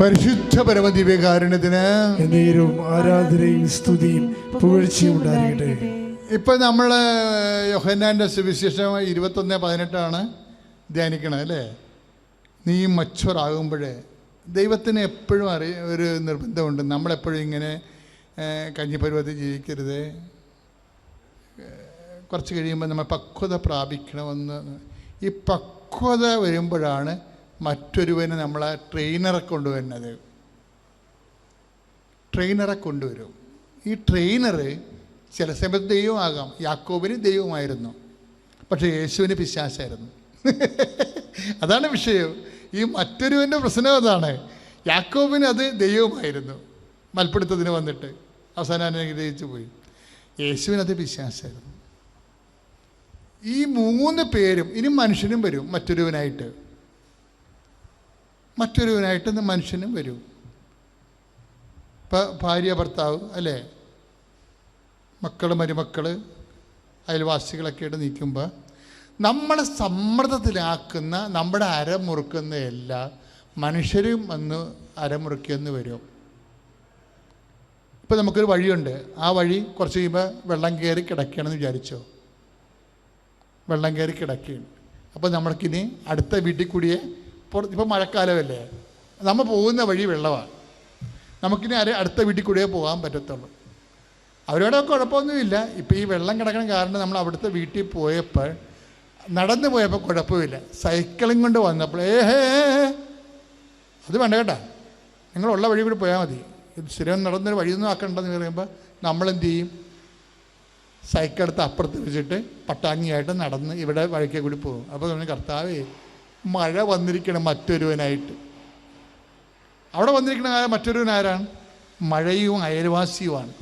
പരിശുദ്ധ പരമദിവ്യകാരുണ്യത്തിന് എന്നേരവും ആരാധനയും സ്തുതിയും പുകഴ്ചയും ഉണ്ടായിരിക്കട്ടെ. ഇപ്പൊ നമ്മൾ യോഹന്നാന്റെ സുവിശേഷം 21:18 ധ്യാനിക്കണം അല്ലേ? നീ മച്ചുവറാകുമ്പോഴേ ദൈവത്തിന് എപ്പോഴും ഒരു നിർബന്ധമുണ്ട്. നമ്മളെപ്പോഴും ഇങ്ങനെ കഞ്ഞിപ്പരുവത്തിൽ ജീവിക്കരുത്. കുറച്ച് കഴിയുമ്പോൾ നമ്മൾ പക്വത പ്രാപിക്കണമെന്ന്. ഈ പക്വത വരുമ്പോഴാണ് മറ്റൊരുവന് നമ്മളെ ട്രെയിനറെ കൊണ്ടുവരുന്നത്. ട്രെയിനറെ കൊണ്ടുവരും. ഈ ട്രെയിനർ ചില സമയത്ത് ദൈവമാകാം. യാക്കോബിന് ദൈവമായിരുന്നു, പക്ഷേ യേശുവിന് പിശാചായിരുന്നു. അതാണ് വിഷയം. ഈ മറ്റൊരുവൻ്റെ പ്രശ്നം അതാണ്. യാക്കോബിന് അത് ദൈവമായിരുന്നു, മൽപ്പിടുത്തത്തിന് വന്നിട്ട് അവസാനം അനുഗ്രഹിച്ചു പോയി. യേശുവിനത് പിശാചായിരുന്നു. ഈ 3 പേരും ഇനി മനുഷ്യനും വരും. മറ്റൊരുവനായിട്ട് മനുഷ്യനും വരും. ഇപ്പം ഭാര്യ ഭർത്താവ് അല്ലേ, മക്കൾ മരുമക്കൾ അയൽവാസികളൊക്കെ ആയിട്ട് നിൽക്കുമ്പോൾ നമ്മളെ സമ്മർദ്ദത്തിലാക്കുന്ന, നമ്മുടെ അരമുറുക്കുന്ന എല്ലാ മനുഷ്യരും വന്ന് അരമുറുക്കിയെന്ന് വരും. ഇപ്പം നമുക്കൊരു വഴിയുണ്ട്. ആ വഴി കുറച്ച് കഴിയുമ്പോൾ വെള്ളം കയറി കിടക്കുകയാണെന്ന് വിചാരിച്ചോ. വെള്ളം കയറി കിടക്കുകയാണ്. അപ്പോൾ നമ്മൾക്കിനി അടുത്ത വീട്ടിൽ കൂടിയേ ഇപ്പം മഴക്കാലമല്ലേ, നമ്മൾ പോകുന്ന വഴി വെള്ളമാണ്. നമുക്കിനി അടുത്ത വീട്ടിൽ കൂടിയേ പോകാൻ പറ്റത്തുള്ളൂ. അവരോടെ കുഴപ്പമൊന്നുമില്ല. ഇപ്പം ഈ വെള്ളം കിടക്കണം കാരണം നമ്മൾ അവിടുത്തെ വീട്ടിൽ പോയപ്പോൾ, നടന്നു പോയപ്പോൾ കുഴപ്പമില്ല. സൈക്കിളും കൊണ്ട് വന്നപ്പോൾ അത് വേണ്ട കേട്ടാ, നിങ്ങളുള്ള വഴി കൂടി പോയാൽ മതി, ഇത് സ്ഥിരം നടന്നൊരു വഴിയൊന്നും ആക്കണ്ടെന്ന് പറയുമ്പോൾ നമ്മളെന്ത് ചെയ്യും? സൈക്കിൾ എടുത്ത് അപ്പുറത്ത് വെച്ചിട്ട് പട്ടാങ്ങിയായിട്ട് നടന്ന് ഇവിടെ വഴിക്കേ കൂടി പോകും. അപ്പോൾ നമ്മൾ കർത്താവേ, മഴ വന്നിരിക്കണം മറ്റൊരുവനായിട്ട്. അവിടെ വന്നിരിക്കണ മറ്റൊരുവനാരാണ്? മഴയും അയൽവാസിയുമാണ്.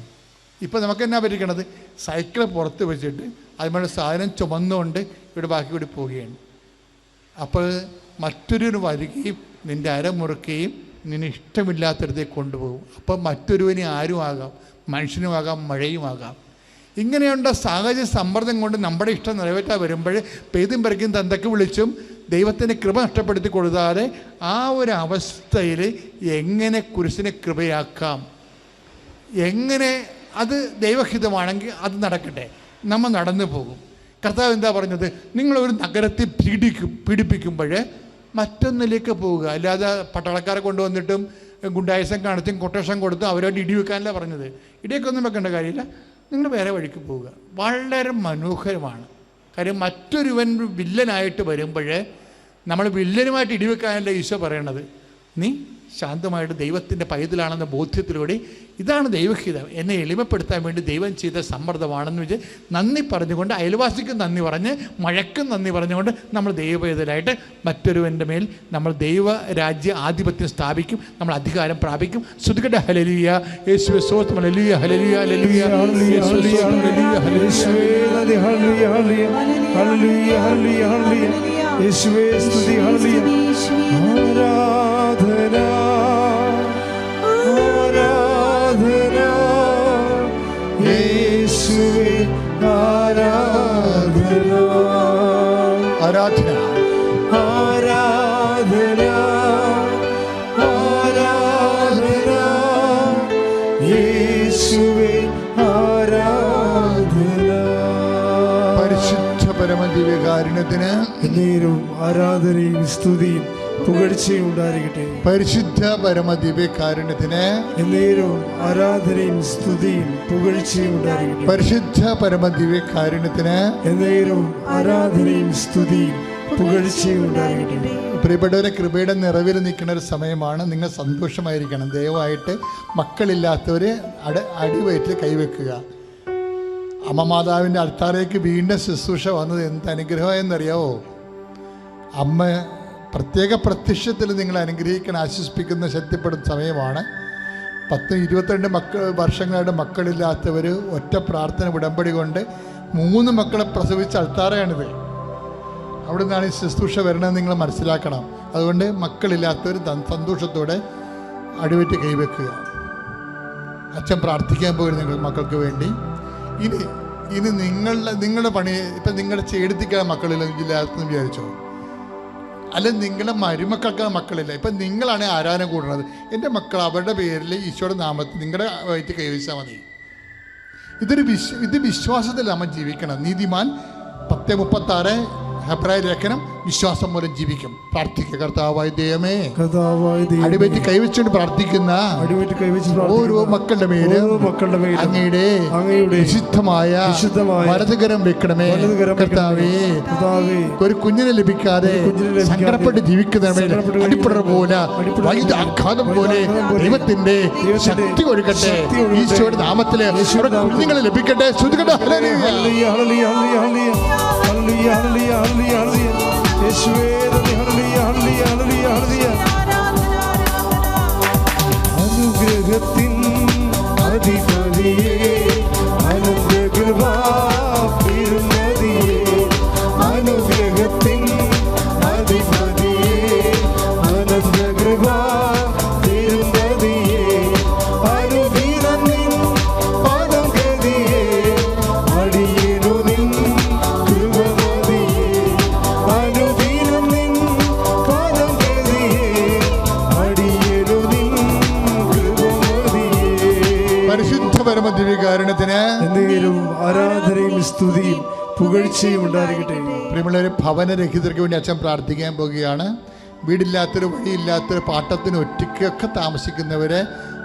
ഇപ്പം നമുക്ക് എന്നാ പറ്റിക്കണത്? സൈക്കിൾ പുറത്ത് വെച്ചിട്ട് അതുപോലെ സാധനം ചുമന്നുകൊണ്ട് ഇവിടെ ബാക്കി കൂടി പോവുകയാണ്. അപ്പോൾ മറ്റൊരുവന് വരികയും നിൻ്റെ അരമുറുക്കുകയും നിന്നെ ഇഷ്ടമില്ലാത്തടത്തേക്ക് കൊണ്ടുപോകും. അപ്പം മറ്റൊരുവന് ആരും ആകാം, മനുഷ്യനുമാകാം, മഴയുമാകാം. ഇങ്ങനെയുള്ള സാഹചര്യ സമ്മർദ്ദം കൊണ്ട് നമ്മുടെ ഇഷ്ടം നിറവേറ്റാൻ വരുമ്പോൾ പെയ്തും പെരക്കും തന്തയ്ക്ക് വിളിച്ചും ദൈവത്തിൻ്റെ കൃപ നഷ്ടപ്പെടുത്തി കൊടുത്താതെ ആ ഒരു അവസ്ഥയിൽ എങ്ങനെ കുരിശിനെ കൃപയാക്കാം, എങ്ങനെ അത് ദൈവഹിതമാണെങ്കിൽ അത് നടക്കട്ടെ, നമ്മൾ നടന്നു പോകും. കർത്താവ് എന്താ പറഞ്ഞത്? നിങ്ങളൊരു നഗരത്തെ പീഡിപ്പിക്കുമ്പോൾ മറ്റൊന്നിലേക്ക് പോവുക, അല്ലാതെ പട്ടാളക്കാരെ കൊണ്ടുവന്നിട്ടും ഗുണ്ടായസം കാണിച്ചും കൊട്ടേഷൻ കൊടുത്തും അവരോട് ഇടി വെക്കാനല്ല പറഞ്ഞത്. ഇടിയൊക്കെ വെക്കേണ്ട കാര്യമില്ല, നിങ്ങൾ വേറെ വഴിക്ക് പോവുക. വളരെ മനോഹരമാണ്. കാര്യം മറ്റൊരുവൻ വില്ലനായിട്ട് വരുമ്പോൾ നമ്മൾ വില്ലനുമായിട്ട് ഇടിവെക്കാനല്ല ഈശോ പറയണത്. നീ ശാന്തമായിട്ട് ദൈവത്തിൻ്റെ പൈതലാണെന്ന ബോധ്യത്തിലൂടെ ഇതാണ് ദൈവഹിതം, എന്നെ എളിമപ്പെടുത്താൻ വേണ്ടി ദൈവം ചെയ്ത സമ്മർദ്ദമാണെന്ന് വെച്ച് നന്ദി പറഞ്ഞുകൊണ്ട്, അയൽവാസിക്കും നന്ദി പറഞ്ഞ്, മഴയ്ക്കും നന്ദി പറഞ്ഞുകൊണ്ട് നമ്മൾ ദൈവപൈതലായിട്ട് മറ്റൊരുവൻ്റെ മേൽ നമ്മൾ ദൈവരാജ്യ ആധിപത്യം സ്ഥാപിക്കും, നമ്മൾ അധികാരം പ്രാപിക്കും. ശ്രുതികട ഹല്ലേലൂയ, യേശുവേ സ്തോത്രം, ഹല്ലേലൂയ ഹല്ലേലൂയ ഹല്ലേലൂയ ഹല്ലേലൂയ യേശുവേ സ്തുതി, ഹല്ലേലൂയ ആരാധന ആരാധന യേശുവേ ആരാധന ആരാധന ആരാധന ആരാധന യേശുവേ ആരാധന. പരിശുദ്ധ പരമദിവ്യകാരുണ്യത്തിന് എന്നേരവും ആരാധനയും സ്തുതിയും പുകഴ്ചയും ഉണ്ടായിരിക്കട്ടെ. പരിശുദ്ധ പരമദിവ്യകാരുണ്യത്തിന് എന്നേരവും ആരാധനയും സ്തുതിയും പുകഴ്ചയും ഉണ്ടായിരിക്കട്ടെ. പരിശുദ്ധ പരമദിവ്യകാരുണ്യത്തിന് എന്നേരവും ആരാധനയും സ്തുതിയും പുകഴ്ചയും ഉണ്ടായിരിക്കട്ടെ. പ്രിയപ്പെട്ടവരെ, കൃപയുടെ നിറവിൽ നിൽക്കുന്ന ഒരു സമയമാണ്. നിങ്ങൾ സന്തോഷമായിരിക്കണം. ദയവായിട്ട് മക്കളില്ലാത്തവർ അടിവയറ്റിൽ കൈവെക്കുക. അമ്മ മാതാവിൻ്റെ അൾത്താരേക്ക് വീണ്ടും ശുശ്രൂഷ വന്നത് എന്ത് അനുഗ്രഹമെന്നറിയാവോ? അമ്മ പ്രത്യേക പ്രത്യക്ഷത്തിൽ നിങ്ങളെ അനുഗ്രഹിക്കാൻ, ആശ്വസിപ്പിക്കുന്ന, ശക്തിപ്പെടുന്ന സമയമാണ്. 10-22 വർഷങ്ങളായിട്ട് മക്കളില്ലാത്തവർ ഒറ്റ പ്രാർത്ഥന ഉടമ്പടി കൊണ്ട് 3 മക്കളെ പ്രസവിച്ച അൾത്താരയാണിത്. അവിടെ നിന്നാണ് ഈ ശുശ്രൂഷ വരണമെന്ന് നിങ്ങൾ മനസ്സിലാക്കണം. അതുകൊണ്ട് മക്കളില്ലാത്തവർ സന്തോഷത്തോടെ അടിവെറ്റി കൈവെക്കുക. അച്ഛൻ പ്രാർത്ഥിക്കാൻ പോയി നിങ്ങൾ മക്കൾക്ക് വേണ്ടി. ഇനി നിങ്ങളുടെ പണി ഇപ്പം നിങ്ങളുടെ ചേടത്തിക്കാൻ മക്കളില്ലാത്തെന്ന് വിചാരിച്ചോ? അല്ലെങ്കിൽ നിങ്ങളുടെ മരുമക്കൾക്ക് മക്കളില്ല. ഇപ്പം നിങ്ങളാണ് ആരാധന കൂടുന്നത്. എൻ്റെ മക്കൾ അവരുടെ പേരിൽ ഈശോയുടെ നാമത്തിൽ നിങ്ങളുടെ വയറ്റ് കൈവച്ചാൽ മതി. ഇത് വിശ്വാസത്തിൽ നമ്മൾ ജീവിക്കണം. നീതിമാൻ 10:36 ഹെബ്രായ ലേഖനം വിശ്വാസം മൂലം ജീവിക്കും. പ്രാർത്ഥിക്കുക. കർത്താവായ ദൈവമേ, അടിവെറ്റി കൈവച്ചുകൊണ്ട് പ്രാർത്ഥിക്കുന്ന ഓരോ മക്കളുടെ മേലും അങ്ങയുടെ വിശുദ്ധമായ വലതുകരം വെക്കണമേ. കർത്താവേ, ഒരു കുഞ്ഞിനെ ലഭിക്കാതെ സങ്കടപ്പെട്ട് ജീവിക്കുന്ന മേൽ അടിപ്പടർ പോലെ വൈദ്യാഘാതം പോലെ ദൈവത്തിന്റെ ശക്തി ഒഴുകട്ടെ. ഈശോയുടെ നാമത്തില് കുഞ്ഞുങ്ങളെ ലഭിക്കട്ടെ. ശ്രുതികട്ടെ. അനുഗ്രഹത്തിൻ അധിപതിയേ, അനുഗ്രഹകൃപാ പെരുമതിയേ, അനുഗ്രഹത്തിൻ അധിപതിയേ, അനുഗ്രഹകൃപാ പെരുമതിയേ, അനുദിനം നിൻ പാദം ഗതിയേ, അടിയേനു നിൻ കൃപമതിയേ, അനുദിനം നിൻ പാദം ഗതിയേ, അടിയേനു നിൻ കൃപമതിയേ. പരിശുദ്ധ പരമദിവ്യകാരുണ്യത്തിന് ആരാധനയും സ്തുതിയും പുകഴ്ചയും ഉണ്ടായിരിക്കട്ടെ. പ്രിയമുള്ളവരെ, ഭവനരഹിതർക്ക് വേണ്ടി അച്ഛൻ പ്രാർത്ഥിക്കാൻ പോവുകയാണ്. വീടില്ലാത്തൊരു, വഴിയില്ലാത്തൊരു, പാട്ടത്തിന് ഒറ്റയ്ക്കൊക്കെ താമസിക്കുന്നവരെ,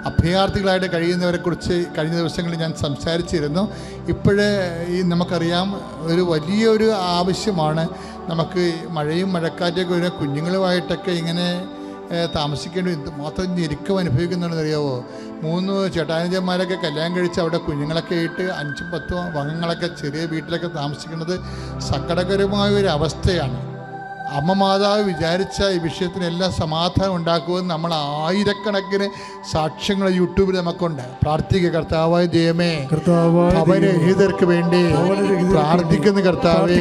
അഭയാർത്ഥികളായിട്ട് കഴിയുന്നവരെ കുറിച്ച് കഴിഞ്ഞ ദിവസങ്ങളിൽ ഞാൻ സംസാരിച്ചിരുന്നു. ഇപ്പോഴേ നമുക്കറിയാം, ഒരു വലിയൊരു ആവശ്യമാണ് നമുക്ക്. മഴയും മഴക്കാറ്റൊക്കെ വരുന്ന കുഞ്ഞുങ്ങളുമായിട്ടൊക്കെ ഇങ്ങനെ താമസിക്കേണ്ടി മാത്രം ഞെരുക്കം അനുഭവിക്കുന്നുണ്ടെന്ന് അറിയാവോ. 3 ചേട്ടാനുജന്മാരൊക്കെ കല്യാണം കഴിച്ച് അവിടെ കുഞ്ഞുങ്ങളൊക്കെ ആയിട്ട് 5-10 വകങ്ങളൊക്കെ ചെറിയ വീട്ടിലൊക്കെ താമസിക്കുന്നത് സങ്കടകരമായ ഒരു അവസ്ഥയാണ്. അമ്മ മാതാവ് വിചാരിച്ച ഈ വിഷയത്തിനെല്ലാം സമാധാനം ഉണ്ടാക്കുമെന്ന് നമ്മൾ ആയിരക്കണക്കിന് സാക്ഷ്യങ്ങൾ യൂട്യൂബിൽ നമുക്കുണ്ട്. പ്രാർത്ഥിക്കുക. കർത്താവായ ദൈവമേ, ഭവനരഹിതർക്ക് വേണ്ടി പ്രാർത്ഥിക്കുന്ന കർത്താവേ,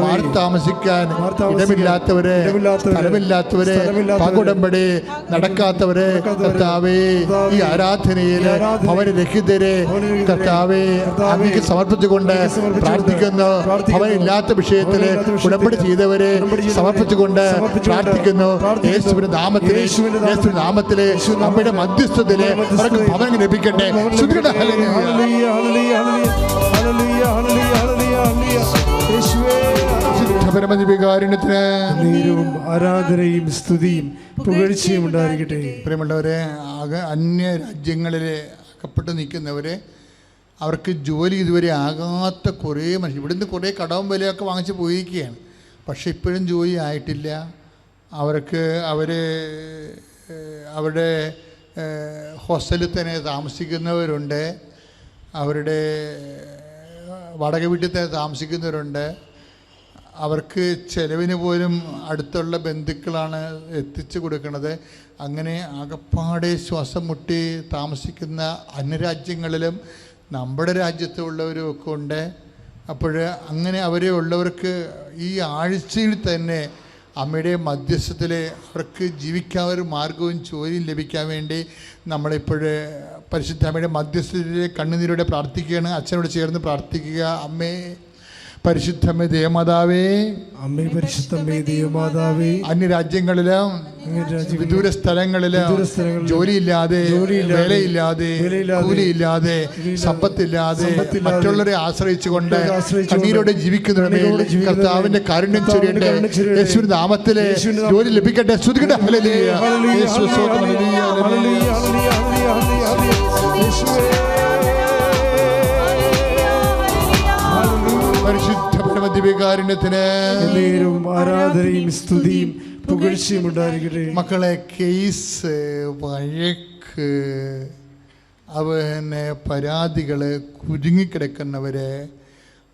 മാറി താമസിക്കാൻ ഇടമില്ലാത്തവരെ, സ്ഥലമില്ലാത്തവരെ, പകുടമ്പടി നടക്കാത്തവരെ, കർത്താവേ, ഈ ആരാധനയിൽ ഭവനരഹിതരെ കർത്താവേ അങ്ങേക്ക് സമർപ്പിച്ചുകൊണ്ട് പ്രാർത്ഥിക്കുന്നു. ഭവനില്ലാത്ത വിഷയത്തിൽ ഉടമ്പടി ചെയ്തവരെ സമർപ്പിച്ചുകൊണ്ട് പ്രാർത്ഥിക്കുന്നു. യേശുവിന്റെ നാമത്തിലെ, യേശുവിന്റെ നാമത്തിലെ നമ്മുടെ മധ്യസ്ഥത്തിലെ അവർക്ക് ഭവനം ലഭിക്കട്ടെ. ആരാധനയും സ്തുതിയും പുകഴ്ചയും ഉണ്ടായിരിക്കട്ടെ. പ്രിയമുള്ളവരെ, അന്യ രാജ്യങ്ങളിലെ അകപ്പെട്ട് നിൽക്കുന്നവരെ, അവർക്ക് ജോലി ഇതുവരെ ആകാത്ത കുറേ മനുഷ്യർ ഇവിടുന്ന് കുറേ കടവും വിലയൊക്കെ വാങ്ങിച്ച് പോയിരിക്കുകയാണ്. പക്ഷെ ഇപ്പോഴും ജോലി ആയിട്ടില്ല അവർക്ക്. അവരുടെ ഹോസ്റ്റലിൽ തന്നെ താമസിക്കുന്നവരുണ്ട്, അവരുടെ വാടക വീട്ടിൽ തന്നെ താമസിക്കുന്നവരുണ്ട്. അവർക്ക് ചെലവിന് പോലും അടുത്തുള്ള ബന്ധുക്കളാണ് എത്തിച്ചു കൊടുക്കുന്നത്. അങ്ങനെ ആകപ്പാടെ ശ്വാസം മുട്ടി താമസിക്കുന്ന അന്യരാജ്യങ്ങളിലും നമ്മുടെ രാജ്യത്തുള്ളവരും ഒക്കെ ഉണ്ട്. അപ്പോൾ അങ്ങനെ അവരെ ഉള്ളവർക്ക് ഈ ആഴ്ചയിൽ തന്നെ അമ്മയുടെ മധ്യസ്ഥത്തിൽ അവർക്ക് ജീവിക്കാൻ ഒരു മാർഗവും ജോലിയും ലഭിക്കാൻ വേണ്ടി നമ്മളിപ്പോൾ പരിശുദ്ധ അമ്മയുടെ മധ്യസ്ഥതയിലെ കണ്ണുനീരോടെ പ്രാർത്ഥിക്കുകയാണ്. അച്ഛനോട് ചേർന്ന് പ്രാർത്ഥിക്കുക. അമ്മേ പരിശുദ്ധമേ ദേവമാതാവേ, അമ്മേ പരിശുദ്ധമേ ദേവമാതാവേ, അന്യരാജ്യങ്ങളിലും വിദൂര സ്ഥലങ്ങളിലും ജോലിയില്ലാതെ, വേലയില്ലാതെ, കൂലിയില്ലാതെ, സമ്പത്തില്ലാതെ, മറ്റുള്ളവരെ ആശ്രയിച്ചുകൊണ്ട് കണ്ണീരോടെ ജീവിക്കുന്നവരുടെ കർത്താവിന്റെ കാരുണ്യം ചൊരിയട്ടെ. യേശുവിന്റെ നാമത്തിലെ ജോലി ലഭിക്കട്ടെ. ശ്രുതികട്ടെ. ഹല്ലേലൂയ. പരിശുദ്ധ പരമദിവ്യകാരുണ്യത്തിന് ആരാധനയും സ്തുതിയും പുകഴ്ചയും ഉണ്ടായിരിക്കട്ടെ. മക്കളെ, കേസ്, വഴക്ക്, പിന്നെ പരാതികൾ, കുരുങ്ങിക്കിടക്കുന്നവരെ,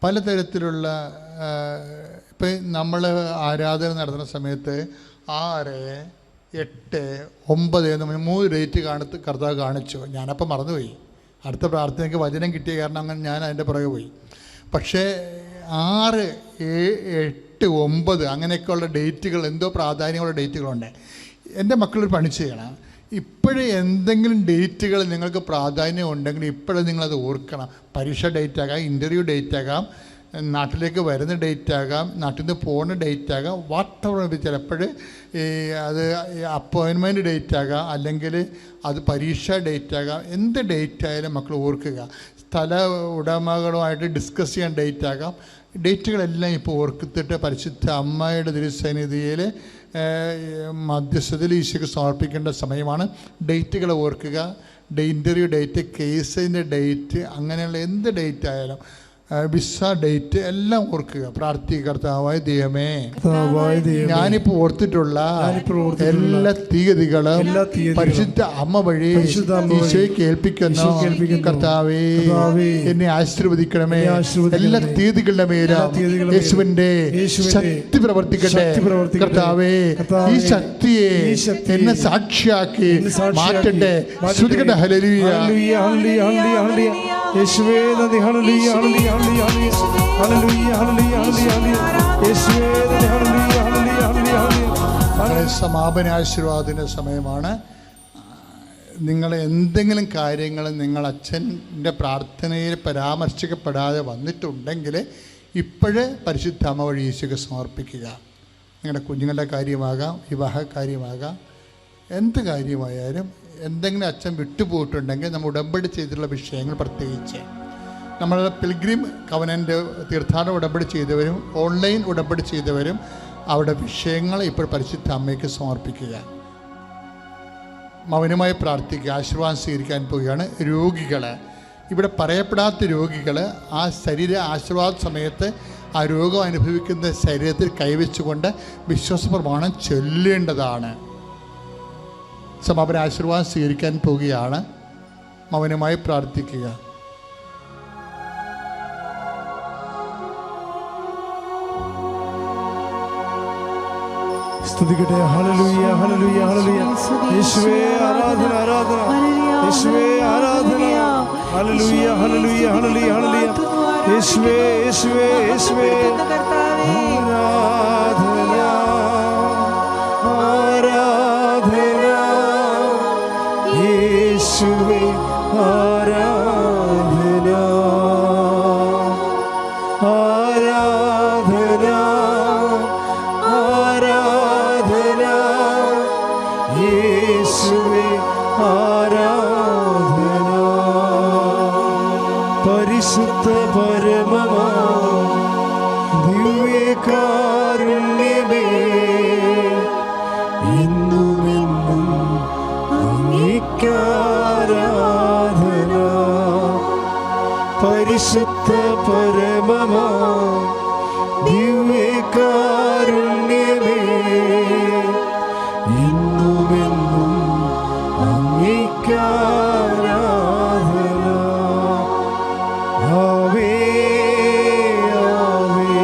പലതരത്തിലുള്ള ഇപ്പം നമ്മൾ ആരാധന നടത്തുന്ന സമയത്ത് 6, 8, 9 എന്ന് 3 ഡേറ്റ് കർത്താവ് കാണിച്ചു. ഞാനപ്പം മറന്നുപോയി. അടുത്ത പ്രാർത്ഥനയ്ക്ക് വചനം കിട്ടിയ കാരണം അങ്ങനെ ഞാൻ അതിൻ്റെ പുറകെ പോയി. പക്ഷേ 6, 8, 9 അങ്ങനെയൊക്കെയുള്ള ഡേറ്റുകൾ, എന്തോ പ്രാധാന്യമുള്ള ഡേറ്റുകളുണ്ട്. എൻ്റെ മക്കളൊരു പണി ചെയ്യണം. ഇപ്പോഴും എന്തെങ്കിലും ഡേറ്റുകൾ നിങ്ങൾക്ക് പ്രാധാന്യം ഉണ്ടെങ്കിൽ ഇപ്പോഴും നിങ്ങളത് ഓർക്കണം. പരീക്ഷ ഡേറ്റ് ആകാം, ഇൻ്റർവ്യൂ ഡേറ്റ് ആകാം, നാട്ടിലേക്ക് വരുന്ന ഡേറ്റ് ആകാം, നാട്ടിൽ നിന്ന് പോകുന്ന ഡേറ്റ് ആകാം, വാട്ട് എവർ. ചിലപ്പോൾ അത് അപ്പോയിൻമെൻറ്റ് ഡേറ്റ് ആകാം, അല്ലെങ്കിൽ അത് പരീക്ഷ ഡേറ്റ് ആകാം. എന്ത് ഡേറ്റ് ആയാലും മക്കൾ ഓർക്കുക. സ്ഥല ഉടമകളുമായിട്ട് ഡിസ്കസ് ചെയ്യാൻ ഡേറ്റ് ആകാം. ഡേറ്റുകളെല്ലാം ഇപ്പോൾ ഓർത്തിട്ട് പരിശുദ്ധ അമ്മയുടെ തിരുസന്നിധിയിൽ മധ്യസ്ഥതയിൽ ഈശോയ്ക്ക് സമർപ്പിക്കേണ്ട സമയമാണ്. ഡേറ്റുകൾ ഓർക്കുക. ഇൻ്റർവ്യൂ ഡേറ്റ്, കേസിൻ്റെ ഡേറ്റ്, അങ്ങനെയുള്ള എന്ത് ഡേറ്റ് ആയാലും, വിസ ഡേറ്റ് എല്ലാം ഓർക്കുക. പ്രാർത്ഥിക്കുക, കർത്താവായ ദൈവമേ, ഞാനിപ്പോൾ ഓർത്തിട്ടുള്ള എല്ലാ തീയതികളും പരിശുദ്ധ അമ്മ വഴി ഈശോയ്ക്ക് ഏൽപ്പിക്കുന്നു. കർത്താവേ, എന്നെ ആശീർവദിക്കണമേ. എല്ലാ തീയതികളുടെ മേലും യേശുവിന്റെ ശക്തി പ്രവർത്തിക്കട്ടെ. കർത്താവേ, ഈ ശക്തിയെ എന്നെ സാക്ഷിയാക്കി മാറ്റട്ടെ. ശ്രുതികട്ടെ. ഹല്ലേലൂയ, യേശുവേ നന്ദി. Hallelujah, hallelujah, hallelujah, hallelujah, hallelujah, യേശുവേ നന്ദി. Hallelujah, hallelujah, hallelujah. സമാപന ആശീർവാദത്തിൻ്റെ സമയമാണ്. നിങ്ങൾ എന്തെങ്കിലും കാര്യങ്ങൾ നിങ്ങൾ അച്ഛൻ്റെ പ്രാർത്ഥനയിൽ പരാമർശിക്കപ്പെടാതെ വന്നിട്ടുണ്ടെങ്കിൽ ഇപ്പോഴേ പരിശുദ്ധ അമ്മ വഴി ഈശോയ്ക്ക് സമർപ്പിക്കുക. നിങ്ങളുടെ കുഞ്ഞുങ്ങളുടെ കാര്യമാകാം, വിവാഹ കാര്യമാകാം, എന്ത് കാര്യമായാലും എന്തെങ്കിലും അച്ഛൻ വിട്ടുപോയിട്ടുണ്ടെങ്കിൽ നമ്മൾ ഉടമ്പടി ചെയ്തിട്ടുള്ള വിഷയങ്ങൾ, പ്രത്യേകിച്ച് നമ്മൾ പിൽഗ്രിം കവനൻ്റ് തീർത്ഥാടന ഉടമ്പടി ചെയ്തവരും ഓൺലൈൻ ഉടമ്പടി ചെയ്തവരും അവരുടെ വിഷയങ്ങൾ ഇപ്പോൾ പരിശുദ്ധ അമ്മയ്ക്ക് സമർപ്പിക്കുക. മൗനമായി പ്രാർത്ഥിക്കുക. ആശീർവാദം സ്വീകരിക്കാൻ പോവുകയാണ്. രോഗികൾ, ഇവിടെ പറയപ്പെടാത്ത രോഗികൾ ആ ശരീര ആശീർവാദ സമയത്ത് ആ രോഗം അനുഭവിക്കുന്ന ശരീരത്തിൽ കൈവച്ചുകൊണ്ട് വിശ്വാസ പ്രമാണം ചൊല്ലേണ്ടതാണ്. സമാപന ആശീർവാദം സ്വീകരിക്കാൻ പോവുകയാണ്. മൗനമായി പ്രാർത്ഥിക്കുക. സ്തുതിക്കട്ടെ. ഹല്ലേലൂയ, ഹല്ലേലൂയ, ഹല്ലേലൂയ, യേശുവേ ആരാധന, ആരാധന, യേശുവേ ആരാധന. ഹല്ലേലൂയ, ഹല്ലേലൂയ, ഹല്ലേലൂയ, ഹല്ലേലൂയ, യേശുവേ, യേശുവേ, യേശുവേ ആരാധന, ആരാധന, യേശുവേ ആരാധന, ആരാധന, ആരാധന, യേശുവേ ആരാധന. പരിശുദ്ധ പരമമാ ദിവ്യകാരുണ്യമേ, എന്നുമെന്നും അങ്ങേക്കാരാധന. പരിശുദ്ധ പരമമാ ദിവ്യകാരുണ്യമേ, എന്നുമെന്നും അങ്ങേക്കാരാധന. ആവേ, ആവേ,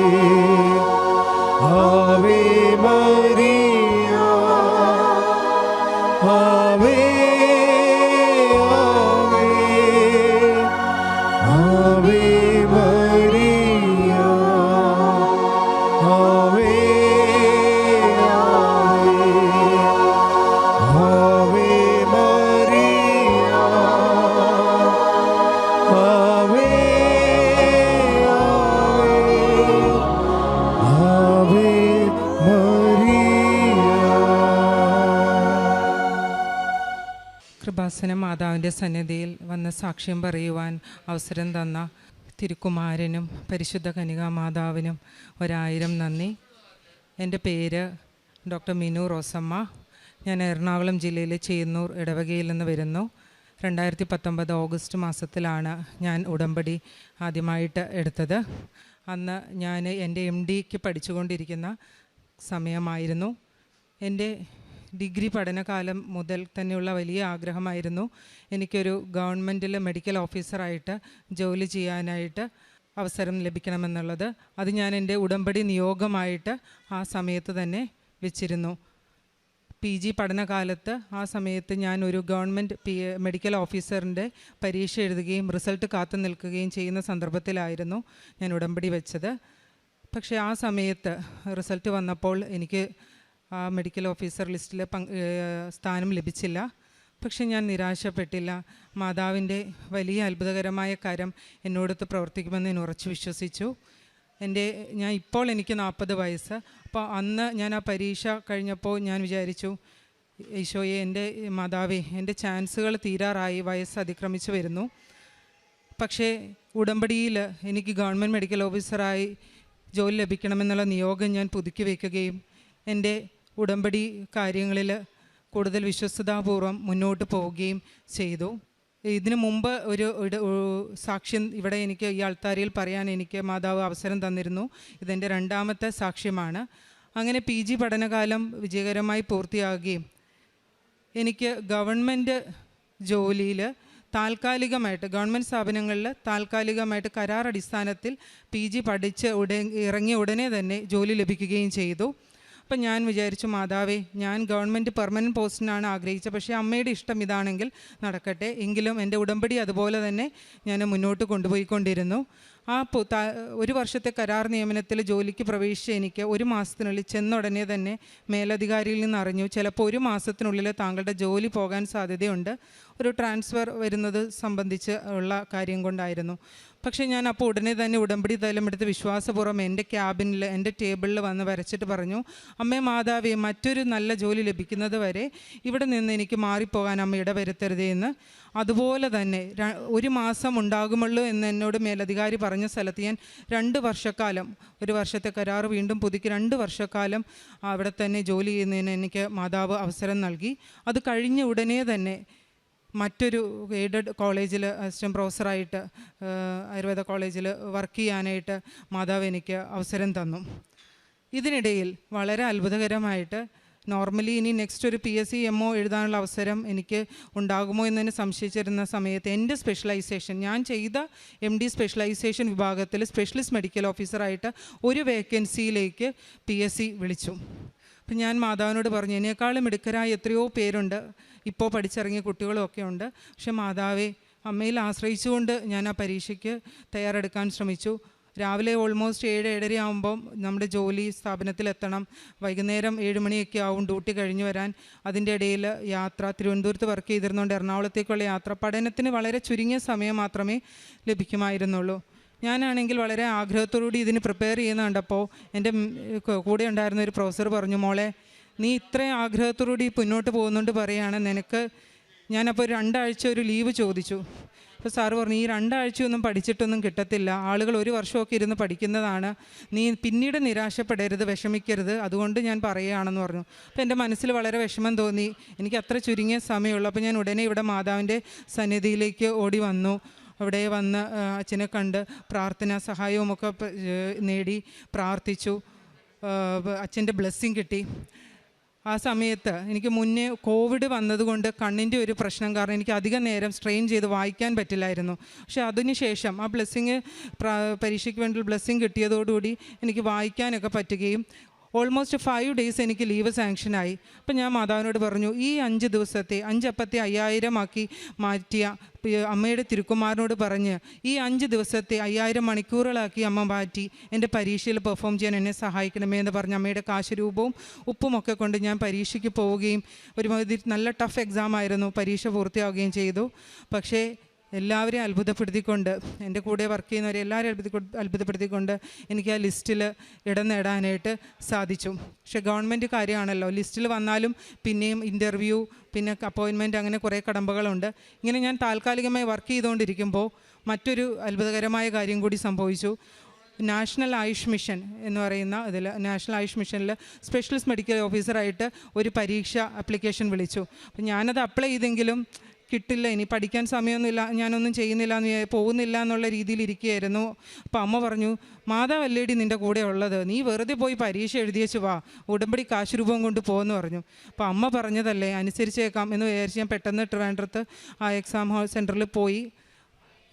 ആവേ മരിയ, ആവേ, ആവേ, ആവേ മരിയ, ആവേ, ആവേ, ആവേ മരിയ, ആവേ, ആവേ, ആവേ മരിയ. കൃപാസന മാതാവിൻ്റെ സന്നിധിയിൽ വന്ന് സാക്ഷ്യം പറയുവാൻ അവസരം തന്ന തിരുക്കുമാരനും പരിശുദ്ധ കനികാ മാതാവിനും 1000 നന്ദി. എൻ്റെ പേര് ഡോക്ടർ മിനു റോസമ്മ. ഞാൻ എറണാകുളം ജില്ലയിലെ ചേന്നൂർ ഇടവകയിൽ നിന്ന് വരുന്നു. 2019 ഓഗസ്റ്റ് മാസത്തിലാണ് ഞാൻ ഉടമ്പടി ആദ്യമായിട്ട് എടുത്തത്. അന്ന് ഞാൻ എൻ്റെ MDക്ക് പഠിച്ചുകൊണ്ടിരിക്കുന്ന സമയമായിരുന്നു. എൻ്റെ ഡിഗ്രി പഠനകാലം മുതൽ തന്നെയുള്ള വലിയ ആഗ്രഹമായിരുന്നു എനിക്കൊരു ഗവൺമെൻറ്റിൽ മെഡിക്കൽ ഓഫീസറായിട്ട് ജോലി ചെയ്യാനായിട്ട് അവസരം ലഭിക്കണമെന്നുള്ളത്. അത് ഞാൻ എൻ്റെ ഉടമ്പടി നിയോഗമായിട്ട് ആ സമയത്ത് തന്നെ വെച്ചിരുന്നു. PG പഠനകാലത്ത് ആ സമയത്ത് ഞാൻ ഒരു ഗവൺമെൻറ് മെഡിക്കൽ ഓഫീസറിൻ്റെ പരീക്ഷ എഴുതുകയും റിസൾട്ട് കാത്തു നിൽക്കുകയും ചെയ്യുന്ന സന്ദർഭത്തിലായിരുന്നു ഞാൻ ഉടമ്പടി വെച്ചത്. പക്ഷേ ആ സമയത്ത് റിസൾട്ട് വന്നപ്പോൾ എനിക്ക് ആ മെഡിക്കൽ ഓഫീസർ ലിസ്റ്റിൽ സ്ഥാനം ലഭിച്ചില്ല. പക്ഷെ ഞാൻ നിരാശപ്പെട്ടില്ല. മാതാവിൻ്റെ വലിയ അത്ഭുതകരമായ കാര്യം എന്നോടൊത്ത് പ്രവർത്തിക്കുമെന്ന് ഞാൻ ഉറച്ചു വിശ്വസിച്ചു. ഇപ്പോൾ എനിക്ക് 40 വയസ്സ്. അപ്പോൾ അന്ന് ഞാൻ ആ പരീക്ഷ കഴിഞ്ഞപ്പോൾ ഞാൻ വിചാരിച്ചു, ഈശോയെ, എൻ്റെ മാതാവേ, എൻ്റെ ചാൻസുകൾ തീരാറായി, വയസ്സ് അതിക്രമിച്ച് വരുന്നു. പക്ഷേ ഉടമ്പടിയിൽ എനിക്ക് ഗവൺമെൻറ് മെഡിക്കൽ ഓഫീസറായി ജോലി ലഭിക്കണമെന്നുള്ള നിയോഗം ഞാൻ പുതുക്കി വയ്ക്കുകയും എൻ്റെ ഉടമ്പടി കാര്യങ്ങളിൽ കൂടുതൽ വിശ്വസ്തതാപൂർവ്വം മുന്നോട്ട് പോവുകയും ചെയ്തു. ഇതിനു മുമ്പ് ഒരു സാക്ഷ്യം ഇവിടെ എനിക്ക് ഈ ആൾത്താരിയിൽ പറയാൻ എനിക്ക് മാതാവ് അവസരം തന്നിരുന്നു. ഇതെൻ്റെ 2ാമത്തെ സാക്ഷ്യമാണ്. അങ്ങനെ PG പഠനകാലം വിജയകരമായി പൂർത്തിയാകുകയും എനിക്ക് ഗവൺമെൻറ് ജോലിയിൽ താൽക്കാലികമായിട്ട്, ഗവൺമെൻറ് സ്ഥാപനങ്ങളിൽ താൽക്കാലികമായിട്ട് കരാർ അടിസ്ഥാനത്തിൽ PG പഠിച്ച് ഇറങ്ങിയ ഉടനെ തന്നെ ജോലി ലഭിക്കുകയും ചെയ്തു. അപ്പം ഞാൻ വിചാരിച്ചു, മാതാവേ, ഞാൻ ഗവൺമെൻറ് പെർമനൻറ്റ് പോസ്റ്റിനാണ് ആഗ്രഹിച്ചത്, പക്ഷേ അമ്മയുടെ ഇഷ്ടം ഇതാണെങ്കിൽ നടക്കട്ടെ. എങ്കിലും എൻ്റെ ഉടമ്പടി അതുപോലെ തന്നെ ഞാൻ മുന്നോട്ട് കൊണ്ടുപോയിക്കൊണ്ടിരുന്നു. ആ 1 വർഷത്തെ കരാർ നിയമനത്തിൽ ജോലിക്ക് പ്രവേശിച്ച എനിക്ക് 1 മാസത്തിനുള്ളിൽ ചെന്ന ഉടനെ തന്നെ മേലധികാരിയിൽ നിന്ന് അറിഞ്ഞു, ചിലപ്പോൾ 1 മാസത്തിനുള്ളിൽ താങ്കളുടെ ജോലി പോകാൻ സാധ്യതയുണ്ട്. ഒരു ട്രാൻസ്ഫർ വരുന്നത് സംബന്ധിച്ച് ഉള്ള കാര്യം കൊണ്ടായിരുന്നു. പക്ഷേ ഞാൻ അപ്പോൾ ഉടനെ തന്നെ ഉടമ്പടി തലമെടുത്ത് വിശ്വാസപൂർവ്വം എൻ്റെ ക്യാബിനിൽ, എൻ്റെ ടേബിളിൽ വന്ന് വരച്ചിട്ട് പറഞ്ഞു, അമ്മേ മാതാവേ, മറ്റൊരു നല്ല ജോലി ലഭിക്കുന്നത് വരെ ഇവിടെ നിന്ന് എനിക്ക് മാറിപ്പോകാൻ അമ്മ ഇടവരുത്തരുതേ എന്ന്. അതുപോലെ തന്നെ 1 മാസം ഉണ്ടാകുമുള്ളൂ എന്ന് എന്നോട് മേലധികാരി പറഞ്ഞ സ്ഥലത്ത് ഞാൻ 2 വർഷക്കാലം, 1 വർഷത്തെ കരാർ വീണ്ടും പുതുക്കി 2 വർഷക്കാലം അവിടെ തന്നെ ജോലി ചെയ്യുന്നതിന് എനിക്ക് മാതാവ് അവസരം നൽകി. അത് കഴിഞ്ഞ ഉടനെ തന്നെ മറ്റൊരു എയ്ഡഡ് കോളേജിൽ അസിസ്റ്റൻറ്റ് പ്രൊഫസറായിട്ട്, ആയുർവേദ കോളേജിൽ വർക്ക് ചെയ്യാനായിട്ട് മാതാവ് എനിക്ക് അവസരം തന്നു. ഇതിനിടയിൽ വളരെ അത്ഭുതകരമായിട്ട്, നോർമലി ഇനി നെക്സ്റ്റ് ഒരു PSC MO എഴുതാനുള്ള അവസരം എനിക്ക് ഉണ്ടാകുമോ എന്നതിന് സംശയിച്ചിരുന്ന സമയത്ത് എൻ്റെ സ്പെഷ്യലൈസേഷൻ, ഞാൻ ചെയ്ത MD സ്പെഷ്യലൈസേഷൻ വിഭാഗത്തിൽ സ്പെഷ്യലിസ്റ്റ് മെഡിക്കൽ ഓഫീസറായിട്ട് ഒരു വേക്കൻസിയിലേക്ക് PSC വിളിച്ചു. അപ്പം ഞാൻ മാതാവിനോട് പറഞ്ഞു, എന്നേക്കാളും മിടുക്കരായ എത്രയോ പേരുണ്ട്, ഇപ്പോൾ പഠിച്ചിറങ്ങിയ കുട്ടികളുമൊക്കെ ഉണ്ട്. പക്ഷെ മാതാവേ, അമ്മയിൽ ആശ്രയിച്ചുകൊണ്ട് ഞാൻ ആ പരീക്ഷയ്ക്ക് തയ്യാറെടുക്കാൻ ശ്രമിച്ചു. രാവിലെ ഓൾമോസ്റ്റ് 7-7:30 ആകുമ്പം നമ്മുടെ ജോലി സ്ഥാപനത്തിലെത്തണം. വൈകുന്നേരം 7 മണിയൊക്കെ ആവും ഡ്യൂട്ടി കഴിഞ്ഞ് വരാൻ. അതിൻ്റെ ഇടയിൽ യാത്ര, തിരുവനന്തപുരത്ത് വർക്ക് ചെയ്തിരുന്നുകൊണ്ട് എറണാകുളത്തേക്കുള്ള യാത്ര, പഠനത്തിന് വളരെ ചുരുങ്ങിയ സമയം മാത്രമേ ലഭിക്കുമായിരുന്നുള്ളൂ. ഞാനാണെങ്കിൽ വളരെ ആഗ്രഹത്തോടുകൂടി ഇതിന് പ്രിപ്പയർ ചെയ്യുന്ന കണ്ടപ്പോൾ എൻ്റെ കൂടെ ഉണ്ടായിരുന്ന ഒരു പ്രൊഫസർ പറഞ്ഞു, മോളെ, നീ ഇത്രയും ആഗ്രഹത്തോടുകൂടി മുന്നോട്ട് പോകുന്നുണ്ട് പറയുകയാണ്, നിനക്ക്, ഞാനപ്പോൾ 2 ആഴ്ച ഒരു ലീവ് ചോദിച്ചു. അപ്പോൾ സാറ് പറഞ്ഞു, ഈ 2 ആഴ്ചയൊന്നും പഠിച്ചിട്ടൊന്നും കിട്ടത്തില്ല, ആളുകൾ 1 വർഷമൊക്കെ ഇരുന്ന് പഠിക്കുന്നതാണ്, നീ പിന്നീട് നിരാശപ്പെടരുത്, വിഷമിക്കരുത്, അതുകൊണ്ട് ഞാൻ പറയുകയാണെന്ന് പറഞ്ഞു. അപ്പോൾ എൻ്റെ മനസ്സിൽ വളരെ വിഷമം തോന്നി. എനിക്ക് അത്ര ചുരുങ്ങിയ സമയമുള്ളൂ. അപ്പോൾ ഞാൻ ഉടനെ ഇവിടെ മാതാവിൻ്റെ സന്നിധിയിലേക്ക് ഓടി വന്നു. അവിടെ വന്ന് അച്ഛനെ കണ്ട് പ്രാർത്ഥന സഹായവുമൊക്കെ നേടി പ്രാർത്ഥിച്ചു. അച്ഛൻ്റെ ബ്ലെസ്സിങ് കിട്ടി. ആ സമയത്ത് എനിക്ക് മുന്നേ കോവിഡ് വന്നതുകൊണ്ട് കണ്ണിൻ്റെ ഒരു പ്രശ്നം കാരണം എനിക്ക് അധികം നേരം സ്ട്രെയിൻ ചെയ്ത് വായിക്കാൻ പറ്റില്ലായിരുന്നു. പക്ഷേ അതിനുശേഷം ആ ബ്ലെസ്സിങ്, പരീക്ഷയ്ക്ക് വേണ്ടി ബ്ലെസ്സിങ് കിട്ടിയതോടുകൂടി എനിക്ക് വായിക്കാനൊക്കെ പറ്റുകയും ഓൾമോസ്റ്റ് 5 ഡേയ്സ് എനിക്ക് ലീവ് സാങ്ഷനായി. അപ്പം ഞാൻ മാതാവിനോട് പറഞ്ഞു, ഈ 5 ദിവസത്തെ 5 അപ്പത്തെ 5000 ആക്കി മാറ്റിയ അമ്മയുടെ തിരുക്കുമാരനോട് പറഞ്ഞ് ഈ 5 ദിവസത്തെ 5000 മണിക്കൂറുകളാക്കി അമ്മ മാറ്റി എൻ്റെ പരീക്ഷയിൽ പെർഫോം ചെയ്യാൻ എന്നെ സഹായിക്കണമേ എന്ന് പറഞ്ഞ് അമ്മയുടെ കാശുരൂപവും ഉപ്പുമൊക്കെ കൊണ്ട് ഞാൻ പരീക്ഷയ്ക്ക് പോവുകയും ഒരു നല്ല ടഫ് എക്സാം ആയിരുന്നു. പരീക്ഷ പൂർത്തിയാവുകയും ചെയ്തു. പക്ഷേ എല്ലാവരെയും അത്ഭുതപ്പെടുത്തിക്കൊണ്ട്, എൻ്റെ കൂടെ വർക്ക് ചെയ്യുന്നവരെ എല്ലാവരെയും അത്ഭുതപ്പെടുത്തിക്കൊണ്ട് എനിക്ക് ആ ലിസ്റ്റിൽ ഇടം നേടാനായിട്ട് സാധിച്ചു. പക്ഷേ ഗവൺമെൻറ് കാര്യമാണല്ലോ, ലിസ്റ്റിൽ വന്നാലും പിന്നെയും ഇൻ്റർവ്യൂ, പിന്നെ അപ്പോയിൻമെൻറ്റ്, അങ്ങനെ കുറേ കടമ്പകളുണ്ട്. ഇങ്ങനെ ഞാൻ താൽക്കാലികമായി വർക്ക് ചെയ്തുകൊണ്ടിരിക്കുമ്പോൾ മറ്റൊരു അത്ഭുതകരമായ കാര്യം കൂടി സംഭവിച്ചു. നാഷണൽ ആയുഷ് മിഷൻ എന്ന് പറയുന്ന ഇതിൽ, നാഷണൽ ആയുഷ് മിഷനിൽ സ്പെഷ്യലിസ്റ്റ് മെഡിക്കൽ ഓഫീസറായിട്ട് ഒരു പരീക്ഷ ആപ്ലിക്കേഷൻ വിളിച്ചു. അപ്പം ഞാനത് അപ്ലൈ ചെയ്തെങ്കിലും കിട്ടില്ല, ഇനി പഠിക്കാൻ സമയമൊന്നുമില്ല, ഞാനൊന്നും ചെയ്യുന്നില്ല, പോകുന്നില്ല എന്നുള്ള രീതിയിൽ ഇരിക്കുകയായിരുന്നു. അപ്പോൾ അമ്മ പറഞ്ഞു, മാതാവല്ലേടി നിൻ്റെ കൂടെ ഉള്ളത്, നീ വെറുതെ പോയി പരീക്ഷ എഴുതിയേച്ച് വാ, ഉടമ്പടി കാശുരൂപം കൊണ്ട് പോകുമെന്ന് പറഞ്ഞു. അപ്പോൾ അമ്മ പറഞ്ഞതല്ലേ, അനുസരിച്ചേക്കാം എന്ന് വിചാരിച്ച് ഞാൻ പെട്ടെന്ന് ട്രിവാൻഡ്രത്ത് ആ എക്സാം സെൻറ്ററിൽ പോയി.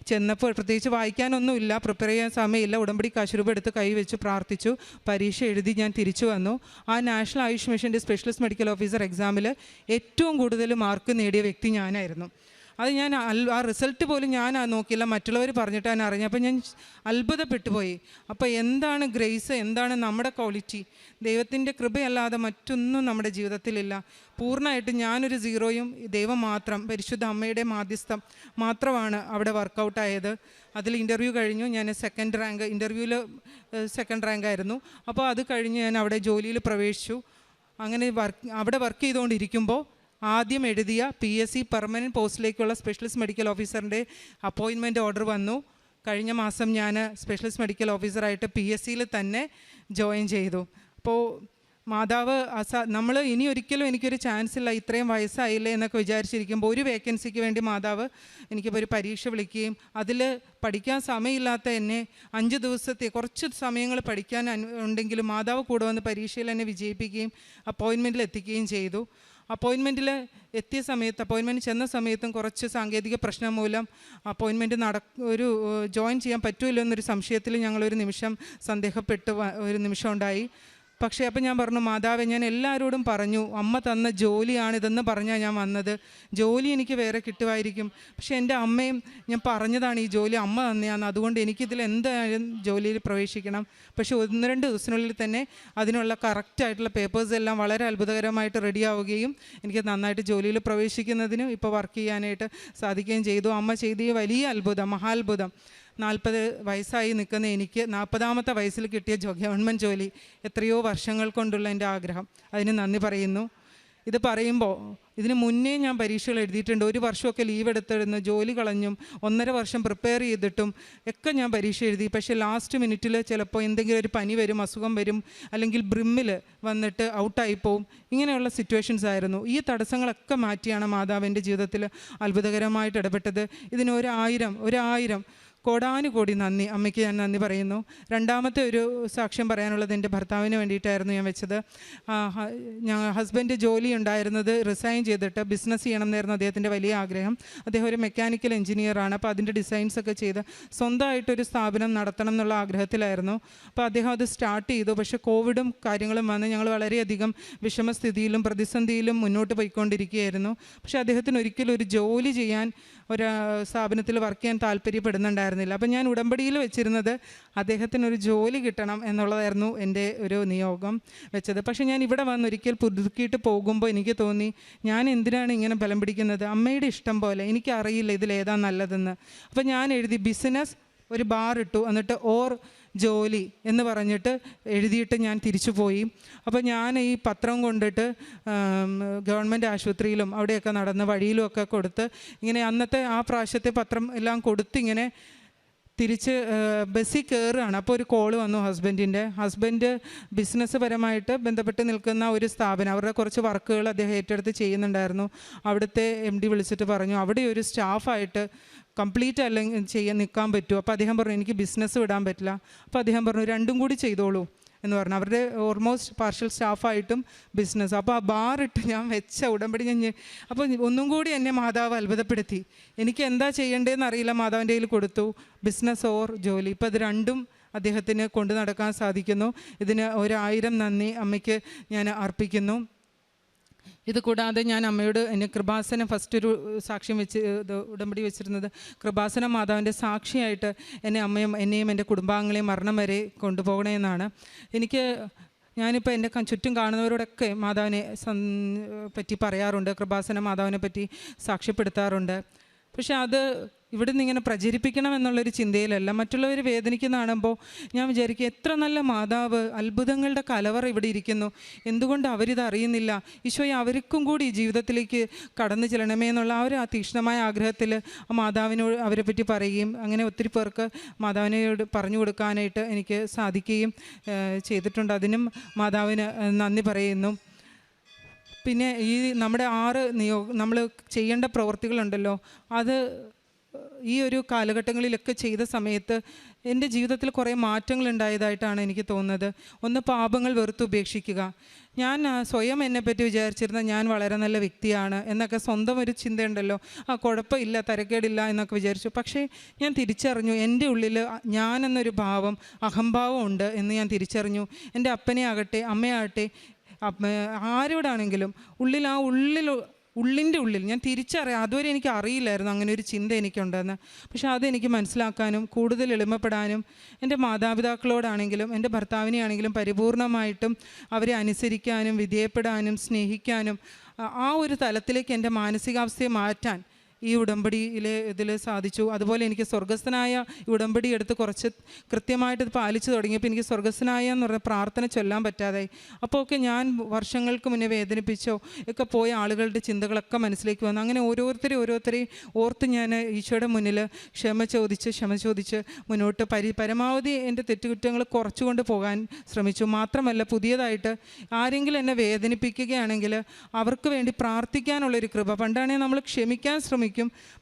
ചെന്നപ്പോൾ പ്രത്യേകിച്ച് വായിക്കാനൊന്നുമില്ല, പ്രിപ്പയർ ചെയ്യാൻ സമയമില്ല. ഉടമ്പടി കാശുരൂപം എടുത്ത് കൈവച്ച് പ്രാർത്ഥിച്ചു, പരീക്ഷ എഴുതി ഞാൻ തിരിച്ചു വന്നു. ആ നാഷണൽ ആയുഷ് മിഷൻ്റെ സ്പെഷ്യലിസ്റ്റ് മെഡിക്കൽ ഓഫീസർ എക്സാമിൽ ഏറ്റവും കൂടുതൽ മാർക്ക് നേടിയ വ്യക്തി ഞാനായിരുന്നു. അത് ഞാൻ ആ റിസൾട്ട് പോലും ഞാൻ നോക്കിയില്ല, മറ്റുള്ളവർ പറഞ്ഞിട്ടാണ് അറിഞ്ഞത്. അപ്പോൾ ഞാൻ അത്ഭുതപ്പെട്ടു പോയി. അപ്പോൾ എന്താണ് ഗ്രേസ്, എന്താണ് നമ്മുടെ ക്വാളിറ്റി? ദൈവത്തിൻ്റെ കൃപയല്ലാതെ മറ്റൊന്നും നമ്മുടെ ജീവിതത്തിലില്ല. പൂർണ്ണമായിട്ട് ഞാനൊരു സീറോയും ദൈവം മാത്രം, പരിശുദ്ധ അമ്മയുടെ മാധ്യസ്ഥം മാത്രമാണ് അവിടെ വർക്കൗട്ടായത്. അതിൽ ഇൻ്റർവ്യൂ കഴിഞ്ഞു. ഞാൻ സെക്കൻഡ് റാങ്ക്, ഇൻ്റർവ്യൂവിൽ സെക്കൻഡ് റാങ്കായിരുന്നു. അപ്പോൾ അത് കഴിഞ്ഞ് ഞാൻ അവിടെ ജോലിയിൽ പ്രവേശിച്ചു. അങ്ങനെ അവിടെ വർക്ക് ചെയ്തുകൊണ്ടിരിക്കുമ്പോൾ ആദ്യം എഴുതിയ PSC പെർമനൻറ്റ് പോസ്റ്റിലേക്കുള്ള സ്പെഷ്യലിസ്റ്റ് മെഡിക്കൽ ഓഫീസറിൻ്റെ അപ്പോയിൻമെൻറ്റ് ഓർഡർ വന്നു. കഴിഞ്ഞ മാസം ഞാൻ സ്പെഷ്യലിസ്റ്റ് മെഡിക്കൽ ഓഫീസറായിട്ട് PSCയിൽ തന്നെ ജോയിൻ ചെയ്തു. അപ്പോൾ മാതാവ് നമ്മൾ ഇനി ഒരിക്കലും എനിക്കൊരു ചാൻസ് ഇല്ല, ഇത്രയും വയസ്സായില്ലേ എന്നൊക്കെ വിചാരിച്ചിരിക്കുമ്പോൾ ഒരു വേക്കൻസിക്ക് വേണ്ടി മാതാവ് എനിക്കിപ്പോൾ ഒരു പരീക്ഷ വിളിക്കുകയും അതിൽ പഠിക്കാൻ സമയമില്ലാത്ത എന്നെ 5 ദിവസത്തെ കുറച്ച് സമയങ്ങൾ പഠിക്കാൻ ഉണ്ടെങ്കിലും മാതാവ് കൂടെ വന്ന് പരീക്ഷയിൽ എന്നെ വിജയിപ്പിക്കുകയും അപ്പോയിൻമെൻറ്റിൽ എത്തിക്കുകയും ചെയ്തു. അപ്പോയിൻമെൻറ്റിൽ എത്തിയ സമയത്ത്, അപ്പോയിൻമെൻറ്റ് ചെന്ന സമയത്തും കുറച്ച് സാങ്കേതിക പ്രശ്നം മൂലം അപ്പോയിൻമെൻറ്റ് ജോയിൻ ചെയ്യാൻ പറ്റുമല്ലോ എന്നൊരു സംശയത്തിൽ ഞങ്ങളൊരു നിമിഷം സന്ദേഹപ്പെട്ട് ഒരു നിമിഷം ഉണ്ടായി. പക്ഷേ അപ്പം ഞാൻ പറഞ്ഞു, മാതാവേ, ഞാൻ എല്ലാവരോടും പറഞ്ഞു അമ്മ തന്ന ജോലിയാണിതെന്ന് പറഞ്ഞാൽ ഞാൻ വന്നത്. ജോലി എനിക്ക് വേറെ കിട്ടുമായിരിക്കും, പക്ഷേ എൻ്റെ അമ്മയും ഞാൻ പറഞ്ഞതാണ് ഈ ജോലി അമ്മ തന്നെയാണ്, അതുകൊണ്ട് എനിക്കിതിൽ എന്തായാലും ജോലിയിൽ പ്രവേശിക്കണം. പക്ഷേ 1-2 ദിവസത്തിനുള്ളിൽ തന്നെ അതിനുള്ള കറക്റ്റായിട്ടുള്ള പേപ്പേഴ്സ് എല്ലാം വളരെ അത്ഭുതകരമായിട്ട് റെഡിയാവുകയും എനിക്ക് നന്നായിട്ട് ജോലിയിൽ പ്രവേശിക്കുന്നതിനും ഇപ്പോൾ വർക്ക് ചെയ്യാനായിട്ട് സാധിക്കുകയും ചെയ്തു. അമ്മ ചെയ്ത വലിയ അത്ഭുതം, മഹാത്ഭുതം. 40 വയസ്സായി നിൽക്കുന്ന എനിക്ക് 40ാമത്തെ വയസ്സിൽ കിട്ടിയ ഗവൺമെൻറ് ജോലി, എത്രയോ വർഷങ്ങൾ കൊണ്ടുള്ള എൻ്റെ ആഗ്രഹം, അതിന് നന്ദി പറയുന്നു. ഇത് പറയുമ്പോൾ ഇതിന് മുന്നേ ഞാൻ പരീക്ഷകൾ എഴുതിയിട്ടുണ്ട്. 1 വർഷമൊക്കെ ലീവ് എടുത്തിരുന്നു, ജോലി കളഞ്ഞും 1.5 വർഷം പ്രിപ്പയർ ചെയ്തിട്ടും ഒക്കെ ഞാൻ പരീക്ഷ എഴുതി. പക്ഷേ ലാസ്റ്റ് മിനിറ്റിൽ ചിലപ്പോൾ എന്തെങ്കിലും ഒരു പനി വരും, അസുഖം വരും, അല്ലെങ്കിൽ ബ്രിമ്മിൽ വന്നിട്ട് ഔട്ടായിപ്പോവും. ഇങ്ങനെയുള്ള സിറ്റുവേഷൻസ് ആയിരുന്നു. ഈ തടസ്സങ്ങളൊക്കെ മാറ്റിയാണ് മാതാവ് എൻ്റെ ജീവിതത്തിൽ അത്ഭുതകരമായിട്ട് ഇടപെട്ടത്. ഇതിന് 1000 കോടാനുകോടി നന്ദി. അമ്മയ്ക്ക് ഞാൻ നന്ദി പറയുന്നു. രണ്ടാമത്തെ ഒരു സാക്ഷ്യം പറയാനുള്ളത് എൻ്റെ ഭർത്താവിന് വേണ്ടിയിട്ടായിരുന്നു ഞാൻ വെച്ചത്. ഹസ്ബൻഡ് ജോലി ഉണ്ടായിരുന്നത് റിസൈൻ ചെയ്തിട്ട് ബിസിനസ് ചെയ്യണം എന്നായിരുന്നു അദ്ദേഹത്തിൻ്റെ വലിയ ആഗ്രഹം. അദ്ദേഹം ഒരു മെക്കാനിക്കൽ എഞ്ചിനീയറാണ്. അപ്പോൾ അതിൻ്റെ ഡിസൈൻസൊക്കെ ചെയ്ത് സ്വന്തമായിട്ടൊരു സ്ഥാപനം നടത്തണം എന്നുള്ള ആഗ്രഹത്തിലായിരുന്നു. അപ്പോൾ അദ്ദേഹം അത് സ്റ്റാർട്ട് ചെയ്തു. പക്ഷേ കോവിഡും കാര്യങ്ങളും വന്ന് ഞങ്ങൾ വളരെയധികം വിഷമസ്ഥിതിയിലും പ്രതിസന്ധിയിലും മുന്നോട്ട് പോയിക്കൊണ്ടിരിക്കുകയായിരുന്നു. പക്ഷേ അദ്ദേഹത്തിന് ഒരിക്കലും ഒരു ജോലി ചെയ്യാൻ, ഒരു സ്ഥാപനത്തിൽ വർക്ക് ചെയ്യാൻ താല്പര്യപ്പെടുന്നുണ്ടായിരുന്നില്ല. അപ്പം ഞാൻ ഉടമ്പടിയിൽ വെച്ചിരുന്നത് അദ്ദേഹത്തിനൊരു ജോലി കിട്ടണം എന്നുള്ളതായിരുന്നു എൻ്റെ ഒരു നിയോഗം വെച്ചത്. പക്ഷേ ഞാൻ ഇവിടെ വന്ന് ഒരിക്കൽ പുതുക്കിയിട്ട് പോകുമ്പോൾ എനിക്ക് തോന്നി, ഞാൻ എന്തിനാണ് ഇങ്ങനെ ബലം പിടിക്കുന്നത്? അമ്മയുടെ ഇഷ്ടം പോലെ, എനിക്കറിയില്ല ഇതിലേതാ നല്ലതെന്ന്. അപ്പം ഞാൻ എഴുതി ബിസിനസ്, ഒരു ബാർ ഇട്ടു, എന്നിട്ട് ജോലി എന്ന് പറഞ്ഞിട്ട് എഴുതിയിട്ട് ഞാൻ തിരിച്ചു പോയി. അപ്പോൾ ഞാൻ ഈ പത്രം കൊണ്ടിട്ട് ഗവൺമെൻറ് ആശുപത്രിയിലും അവിടെയൊക്കെ നടന്ന് വഴിയിലുമൊക്കെ കൊടുത്ത് ഇങ്ങനെ അന്നത്തെ ആ പ്രാവശ്യത്തെ പത്രം എല്ലാം കൊടുത്ത് ഇങ്ങനെ തിരിച്ച് ബസ്സിൽ കയറുകയാണ്. അപ്പോൾ ഒരു കോള് വന്നു ഹസ്ബൻഡ് ബിസിനസ് പരമായിട്ട് ബന്ധപ്പെട്ട് നിൽക്കുന്ന ഒരു സ്ഥാപനം, അവരുടെ കുറച്ച് വർക്കുകൾ അദ്ദേഹം ഏറ്റെടുത്ത് ചെയ്യുന്നുണ്ടായിരുന്നു. അവിടുത്തെ MD വിളിച്ചിട്ട് പറഞ്ഞു അവിടെ ഒരു സ്റ്റാഫായിട്ട് കംപ്ലീറ്റ് അല്ലെങ്കിൽ നിൽക്കാൻ പറ്റുമോ? അപ്പോൾ അദ്ദേഹം പറഞ്ഞു എനിക്ക് ബിസിനസ് വിടാൻ പറ്റില്ല. അപ്പോൾ അദ്ദേഹം പറഞ്ഞു 2ഉം കൂടി ചെയ്തോളൂ എന്ന് പറഞ്ഞു. അവരുടെ ഓൾമോസ്റ്റ് പാർഷ്യൽ സ്റ്റാഫായിട്ടും ബിസിനസ്. അപ്പോൾ ആ ബാറിട്ട് ഞാൻ വെച്ച ഉടമ്പടി അപ്പോൾ ഒന്നും കൂടി എന്നെ മാതാവ് അത്ഭുതപ്പെടുത്തി. എനിക്ക് എന്താ ചെയ്യേണ്ടതെന്ന് അറിയില്ല, മാതാവിൻ്റെ കയ്യിൽ കൊടുത്തു, ബിസിനസ് ജോലി. ഇപ്പോൾ ഇത് രണ്ടും അദ്ദേഹത്തിന് കൊണ്ടു നടക്കാൻ സാധിക്കുന്നു. ഇതിന് 1000 നന്ദി അമ്മയ്ക്ക് ഞാൻ അർപ്പിക്കുന്നു. ഇത് കൂടാതെ ഞാൻ അമ്മയോട് എന്നെ കൃപാസനം ഫസ്റ്റ് ഒരു സാക്ഷ്യം വെച്ച് ഉടമ്പടി വെച്ചിരുന്നത് കൃപാസന മാതാവിൻ്റെ സാക്ഷിയായിട്ട് എന്നെയും എൻ്റെ കുടുംബാംഗങ്ങളെയും മരണം വരെ കൊണ്ടുപോകണമെന്നാണ്. ഞാനിപ്പോൾ എൻ്റെ ചുറ്റും കാണുന്നവരോടൊക്കെ മാതാവിനെ പറ്റി പറയാറുണ്ട്, കൃപാസന മാതാവിനെ പറ്റി സാക്ഷ്യപ്പെടുത്താറുണ്ട്. പക്ഷെ അത് ഇവിടെ നിന്ന് ഇങ്ങനെ പ്രചരിപ്പിക്കണം എന്നുള്ളൊരു ചിന്തയിലല്ല. മറ്റുള്ളവർ വേദനിക്കുന്ന കാണുമ്പോൾ ഞാൻ വിചാരിക്കും, എത്ര നല്ല മാതാവ്, അത്ഭുതങ്ങളുടെ കലവറ ഇവിടെ ഇരിക്കുന്നു, എന്തുകൊണ്ട് അവരിത് അറിയുന്നില്ല? ഈശോയെ അവർക്കും കൂടി ജീവിതത്തിലേക്ക് കടന്നു ചെല്ലണമേ എന്നുള്ള ആ തീക്ഷ്ണമായ ആഗ്രഹത്തിൽ ആ മാതാവിനോട് അവരെ പറ്റി പറയുകയും അങ്ങനെ ഒത്തിരി പേർക്ക് മാതാവിനോട് പറഞ്ഞു കൊടുക്കാനായിട്ട് എനിക്ക് സാധിക്കുകയും ചെയ്തിട്ടുണ്ട്. അതിനും മാതാവിന് നന്ദി പറയുന്നു. പിന്നെ ഈ നമ്മുടെ 6 നമ്മൾ ചെയ്യേണ്ട പ്രവൃത്തികളുണ്ടല്ലോ, അത് ഈ ഒരു കാലഘട്ടങ്ങളിലൊക്കെ ചെയ്ത സമയത്ത് എൻ്റെ ജീവിതത്തിൽ കുറേ മാറ്റങ്ങൾ ഉണ്ടായതായിട്ടാണ് എനിക്ക് തോന്നുന്നത്. ഒന്ന്, പാപങ്ങൾ വെറുത്തുപേക്ഷിക്കുക. ഞാൻ സ്വയം എന്നെപ്പറ്റി വിചാരിച്ചിരുന്ന ഞാൻ വളരെ നല്ല വ്യക്തിയാണ് എന്നൊക്കെ സ്വന്തം ഒരു ചിന്തയുണ്ടല്ലോ, കുഴപ്പമില്ല, തരക്കേടില്ല എന്നൊക്കെ വിചാരിച്ചു. പക്ഷേ ഞാൻ തിരിച്ചറിഞ്ഞു എൻ്റെ ഉള്ളിൽ ഞാനെന്നൊരു ഭാവം, അഹംഭാവം ഉണ്ട് എന്ന് ഞാൻ തിരിച്ചറിഞ്ഞു. എൻ്റെ അപ്പനെ ആകട്ടെ അമ്മയാകട്ടെ ആരോടാണെങ്കിലും ഉള്ളിൽ ഉള്ളിൻ്റെ ഉള്ളിൽ ഞാൻ തിരിച്ചറിയാം, അതുവരെ എനിക്ക് അറിയില്ലായിരുന്നു അങ്ങനെ ഒരു ചിന്ത എനിക്കുണ്ടെന്ന്. പക്ഷെ അതെനിക്ക് മനസ്സിലാക്കാനും കൂടുതൽ എളിമപ്പെടാനും എൻ്റെ മാതാപിതാക്കളോടാണെങ്കിലും എൻ്റെ ഭർത്താവിനെയാണെങ്കിലും പരിപൂർണമായിട്ടും അവരെ അനുസരിക്കാനും വിധേയപ്പെടാനും സ്നേഹിക്കാനും ആ ഒരു തലത്തിലേക്ക് എൻ്റെ മാനസികാവസ്ഥയെ മാറ്റാൻ ഈ ഇതിൽ സാധിച്ചു. അതുപോലെ എനിക്ക് സ്വർഗസ്ഥനായ ഉടമ്പടി എടുത്ത് കുറച്ച് കൃത്യമായിട്ട് പാലിച്ചു തുടങ്ങിയപ്പോൾ എനിക്ക് സ്വർഗസ്ഥനായ എന്ന് പറഞ്ഞ പ്രാർത്ഥന ചൊല്ലാൻ പറ്റാതായി. അപ്പോൾ ഒക്കെ ഞാൻ വർഷങ്ങൾക്ക് മുന്നേ വേദനിപ്പിച്ചോ ഒക്കെ പോയ ആളുകളുടെ ചിന്തകളൊക്കെ മനസ്സിലേക്ക് വന്നു. അങ്ങനെ ഓരോരുത്തരെയും ഓർത്ത് ഞാൻ ഈശോയുടെ മുന്നിൽ ക്ഷമ ചോദിച്ച് മുന്നോട്ട് പരമാവധി എൻ്റെ തെറ്റുകുറ്റങ്ങൾ കുറച്ചുകൊണ്ട് പോകാൻ ശ്രമിച്ചു. മാത്രമല്ല, പുതിയതായിട്ട് ആരെങ്കിലും എന്നെ വേദനിപ്പിക്കുകയാണെങ്കിൽ അവർക്ക് വേണ്ടി പ്രാർത്ഥിക്കാനുള്ളൊരു കൃപ. പണ്ടാണെങ്കിൽ നമ്മൾ ക്ഷമിക്കാൻ ശ്രമിക്കും,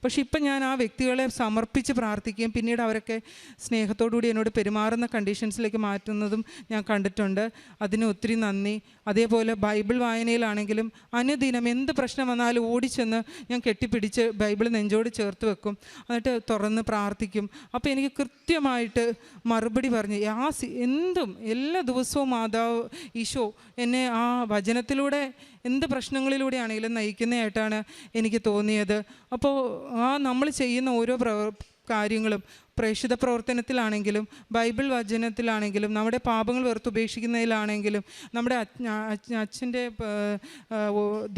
പക്ഷെ ഇപ്പം ഞാൻ ആ വ്യക്തികളെ സമർപ്പിച്ച് പ്രാർത്ഥിക്കുകയും പിന്നീട് അവരൊക്കെ സ്നേഹത്തോടുകൂടി എന്നോട് പെരുമാറുന്ന കണ്ടീഷൻസിലേക്ക് മാറ്റുന്നതും ഞാൻ കണ്ടിട്ടുണ്ട്. അതിന് ഒത്തിരി നന്ദി. അതേപോലെ ബൈബിൾ വായനയിലാണെങ്കിലും അനുദിനം എന്ത് പ്രശ്നം വന്നാലും ഓടിച്ചെന്ന് ഞാൻ കെട്ടിപ്പിടിച്ച് ബൈബിൾ നെഞ്ചോട് ചേർത്ത് വെക്കും, എന്നിട്ട് തുറന്ന് പ്രാർത്ഥിക്കും. അപ്പോൾ എനിക്ക് കൃത്യമായിട്ട് മറുപടി പറഞ്ഞ് എന്തും എല്ലാ ദിവസവും ഈശോ എന്നെ ആ വചനത്തിലൂടെ എന്ത് പ്രശ്നങ്ങളിലൂടെയാണെങ്കിലും നയിക്കുന്നതായിട്ടാണ് എനിക്ക് തോന്നിയത്. അപ്പോൾ നമ്മൾ ചെയ്യുന്ന ഓരോ കാര്യങ്ങളും പ്രേക്ഷിത പ്രവർത്തനത്തിലാണെങ്കിലും ബൈബിൾ വചനത്തിലാണെങ്കിലും നമ്മുടെ പാപങ്ങൾ വെറുത്തുപേക്ഷിക്കുന്നതിലാണെങ്കിലും നമ്മുടെ അച്ഛൻ്റെ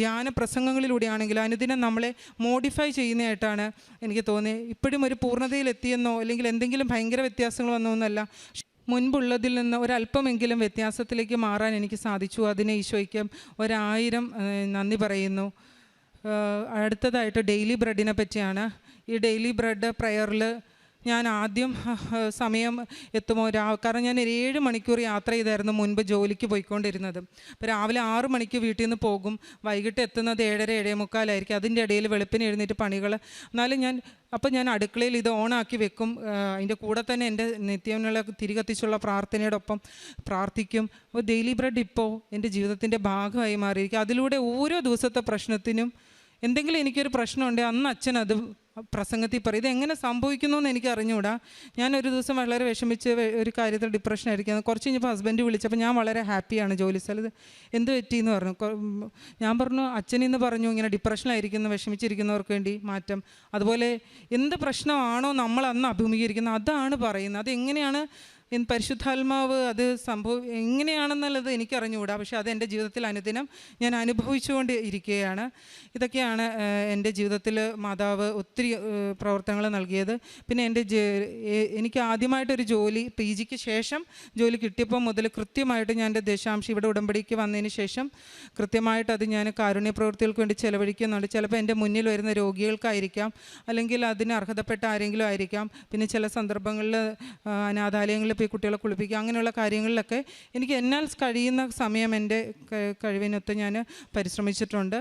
ധ്യാന പ്രസംഗങ്ങളിലൂടെയാണെങ്കിലും അനുദിനം നമ്മളെ മോഡിഫൈ ചെയ്യുന്നതായിട്ടാണ് എനിക്ക് തോന്നിയത്. ഇപ്പോഴും ഒരു പൂർണ്ണതയിലെത്തിയെന്നോ അല്ലെങ്കിൽ എന്തെങ്കിലും ഭയങ്കര വ്യത്യാസങ്ങൾ വന്നോ എന്നല്ല, മുൻപുള്ളതിൽ നിന്ന് ഒരല്പമെങ്കിലും വ്യത്യാസത്തിലേക്ക് മാറാൻ എനിക്ക് സാധിച്ചു. അതിന് ഈശോയ്ക്ക് 1000 നന്ദി പറയുന്നു. അടുത്തതായിട്ട് ഡെയിലി ബ്രെഡിനെ പറ്റിയാണ്. ഈ ഡെയിലി ബ്രെഡ് പ്രയറിൽ ഞാൻ ആദ്യം സമയം എത്തുമോ കാരണം ഞാൻ 7 മണിക്കൂർ യാത്ര ചെയ്തായിരുന്നു മുൻപ് ജോലിക്ക് പോയിക്കൊണ്ടിരുന്നത്. അപ്പോൾ രാവിലെ 6 മണിക്ക് വീട്ടിൽ നിന്ന് പോകും, വൈകിട്ട് എത്തുന്നത് 7:30 7:45 അതിൻ്റെ ഇടയിൽ വെളുപ്പിന് എഴുന്നേറ്റ് പണികൾ. എന്നാലും ഞാൻ അടുക്കളയിൽ ഇത് ഓണാക്കി വെക്കും. അതിൻ്റെ കൂടെ തന്നെ എൻ്റെ നിത്യമുള്ള തിരികത്തിച്ചുള്ള പ്രാർത്ഥനയോടൊപ്പം പ്രാർത്ഥിക്കും. അപ്പോൾ ഡെയിലി ബ്രെഡ് ഇപ്പോൾ എൻ്റെ ജീവിതത്തിൻ്റെ ഭാഗമായി മാറിയിരിക്കും. അതിലൂടെ ഓരോ ദിവസത്തെ പ്രശ്നത്തിനും എന്തെങ്കിലും എനിക്കൊരു പ്രശ്നമുണ്ടെങ്കിൽ അന്ന് അച്ഛൻ അത് പ്രസംഗത്തിൽ പറയും. ഇതെങ്ങനെ സംഭവിക്കുന്നു എന്ന് എനിക്ക് അറിഞ്ഞുകൂടാ. ഞാനൊരു ദിവസം വളരെ വിഷമിച്ച് ഒരു കാര്യത്തിൽ ഡിപ്രഷനായിരിക്കുന്നത്. കുറച്ച് കഴിഞ്ഞപ്പോൾ ഹസ്ബൻഡ് വിളിച്ചപ്പോൾ ഞാൻ വളരെ ഹാപ്പിയാണ് ജോലി സ്ഥലത്ത്. എന്ത് പറ്റിയെന്ന് പറഞ്ഞു. ഞാൻ പറഞ്ഞു അച്ഛനിന്ന് പറഞ്ഞു ഇങ്ങനെ ഡിപ്രഷനിലായിരിക്കുന്നു, വിഷമിച്ചിരിക്കുന്നവർക്ക് വേണ്ടി മാറ്റം. അതുപോലെ എന്ത് പ്രശ്നമാണോ നമ്മൾ അന്ന് അഭിമുഖീകരിക്കുന്നത് അതാണ് പറയുന്നത്. അതെങ്ങനെയാണ് പരിശുദ്ധാത്മാവ് അത് എങ്ങനെയാണെന്നുള്ളത് എനിക്കറിഞ്ഞുകൂടാ. പക്ഷേ അത് എൻ്റെ ജീവിതത്തിൽ അനുദിനം ഞാൻ അനുഭവിച്ചുകൊണ്ട് ഇരിക്കുകയാണ്. ഇതൊക്കെയാണ് എൻ്റെ ജീവിതത്തിൽ മാതാവ് ഒത്തിരി പ്രവർത്തനങ്ങൾ നൽകിയത്. പിന്നെ എനിക്ക് ആദ്യമായിട്ടൊരു ജോലി PGക്ക് ശേഷം ജോലി കിട്ടിയപ്പോൾ മുതൽ കൃത്യമായിട്ട് ഞാൻ എൻ്റെ ദശാംശം ഇവിടെ ഉടമ്പടിക്ക് വന്നതിന് ശേഷം കൃത്യമായിട്ട് അത് ഞാൻ കാരുണ്യ പ്രവൃത്തികൾക്ക് വേണ്ടി ചെലവഴിക്കുന്നുണ്ട്. ചിലപ്പോൾ എൻ്റെ മുന്നിൽ വരുന്ന രോഗികൾക്കായിരിക്കാം, അല്ലെങ്കിൽ അതിന് അർഹതപ്പെട്ട ആരെങ്കിലും ആയിരിക്കാം. പിന്നെ ചില സന്ദർഭങ്ങളിൽ അനാഥാലയങ്ങളിൽ പോയി കുട്ടികളെ കുളിപ്പിക്കുക, അങ്ങനെയുള്ള കാര്യങ്ങളിലൊക്കെ എനിക്ക് എന്നാൽ കഴിയുന്ന സമയം എൻ്റെ കഴിവിനൊത്ത് ഞാൻ പരിശ്രമിച്ചിട്ടുണ്ട്.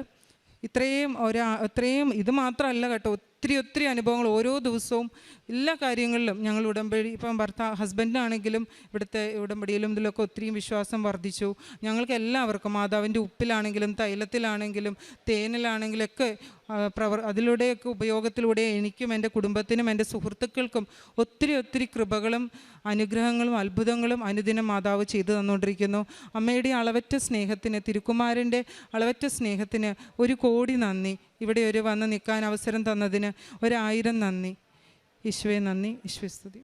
ഇത്രയും ഇത് മാത്രമല്ല കേട്ടോ, ഒത്തിരി അനുഭവങ്ങൾ ഓരോ ദിവസവും എല്ലാ കാര്യങ്ങളിലും ഞങ്ങൾ ഉടമ്പടി ഇപ്പം ഹസ്ബൻഡിനാണെങ്കിലും ഇവിടുത്തെ ഉടമ്പടിയിലും ഇതിലൊക്കെ ഒത്തിരിയും വിശ്വാസം വർദ്ധിച്ചു. ഞങ്ങൾക്ക് എല്ലാവർക്കും മാതാവിൻ്റെ ഉപ്പിലാണെങ്കിലും തൈലത്തിലാണെങ്കിലും തേനിലാണെങ്കിലും ഒക്കെ അതിലൂടെയൊക്കെ ഉപയോഗത്തിലൂടെ എനിക്കും എൻ്റെ കുടുംബത്തിനും എൻ്റെ സുഹൃത്തുക്കൾക്കും ഒത്തിരി കൃപകളും അനുഗ്രഹങ്ങളും അത്ഭുതങ്ങളും അനുദിനം മാതാവ് ചെയ്തു തന്നുകൊണ്ടിരിക്കുന്നു. അമ്മയുടെ അളവറ്റ സ്നേഹത്തിന്, തിരുക്കുമാരൻ്റെ അളവറ്റ സ്നേഹത്തിന് 1 കോടി നന്ദി. ഇവിടെ വന്ന് നിൽക്കാൻ അവസരം തന്നതിന് 1000 നന്ദി. ഈശോയെ നന്ദി, ഈശോയെ സ്തുതി.